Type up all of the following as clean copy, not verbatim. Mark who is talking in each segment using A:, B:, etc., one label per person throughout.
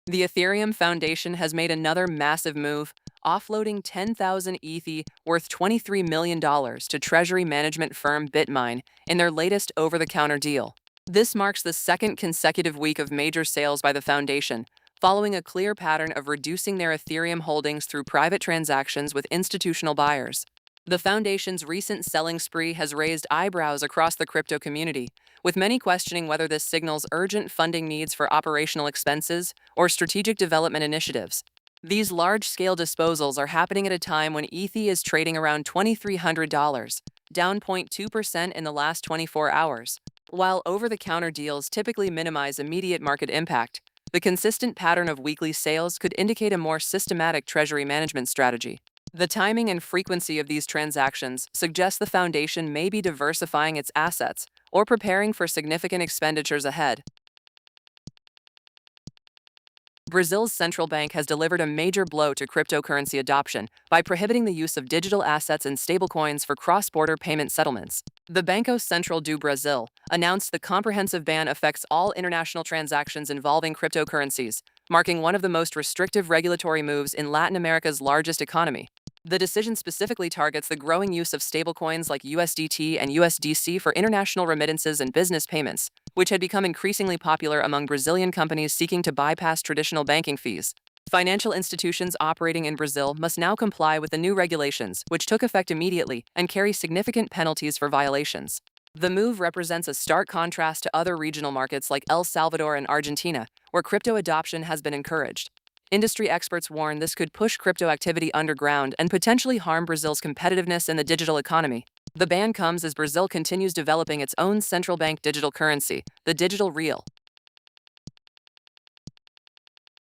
A: The Ethereum Foundation has made another massive move, offloading 10,000 ETH worth $23 million to treasury management firm Bitmine in their latest over-the-counter deal. This marks the second consecutive week of major sales by the foundation, following a clear pattern of reducing their Ethereum holdings through private transactions with institutional buyers. The foundation's recent selling spree has raised eyebrows across the crypto community, with many questioning whether this signals urgent funding needs for operational expenses or strategic development initiatives. These large-scale disposals are happening at a time when ETH is trading around $2,300, down 0.2% in the last 24 hours. While over-the-counter deals typically minimize immediate market impact, the consistent pattern of weekly sales could indicate a more systematic treasury management strategy. The timing and frequency of these transactions suggest the foundation may be diversifying its assets or preparing for significant expenditures ahead. Brazil's central bank has delivered a major blow to cryptocurrency adoption by prohibiting the use of digital assets and stablecoins for cross-border payment settlements. The Banco Central do Brasil announced the comprehensive ban affects all international transactions involving cryptocurrencies, marking one of the most restrictive regulatory moves in Latin America's largest economy. The decision specifically targets the growing use of stablecoins like USDT and USDC for international remittances and business payments, which had become increasingly popular among Brazilian companies seeking to bypass traditional banking fees. Financial institutions operating in Brazil must now comply with the new regulations, which took effect immediately and carry significant penalties for violations. The move represents a stark contrast to other regional markets like El Salvador and Argentina, where crypto adoption has been encouraged. Industry experts warn this could push crypto activity underground and potentially harm Brazil's competitiveness in the digital economy. The ban comes as Brazil continues developing its own central bank digital currency, the digital real.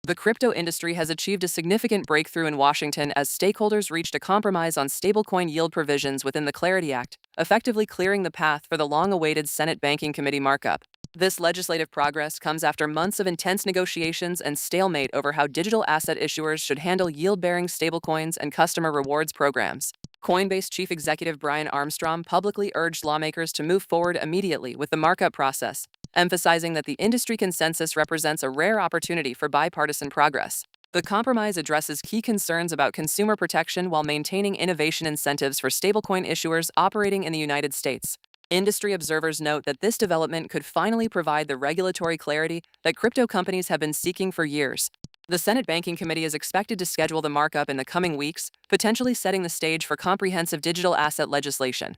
A: The crypto industry has achieved a significant breakthrough in Washington as stakeholders reached a compromise on stablecoin yield provisions within the Clarity Act, effectively clearing the path for the long-awaited Senate Banking Committee markup. This legislative progress comes after months of intense negotiations and stalemate over how digital asset issuers should handle yield-bearing stablecoins and customer rewards programs. Coinbase chief executive Brian Armstrong publicly urged lawmakers to move forward immediately with the markup process, emphasizing that the industry consensus represents a rare opportunity for bipartisan progress. The compromise addresses key concerns about consumer protection while maintaining innovation incentives for stablecoin issuers operating in the United States. Industry observers note that this development could finally provide the regulatory clarity that crypto companies have been seeking for years. The Senate Banking Committee is expected to schedule the markup in the coming weeks, potentially setting the stage for comprehensive digital asset legislation.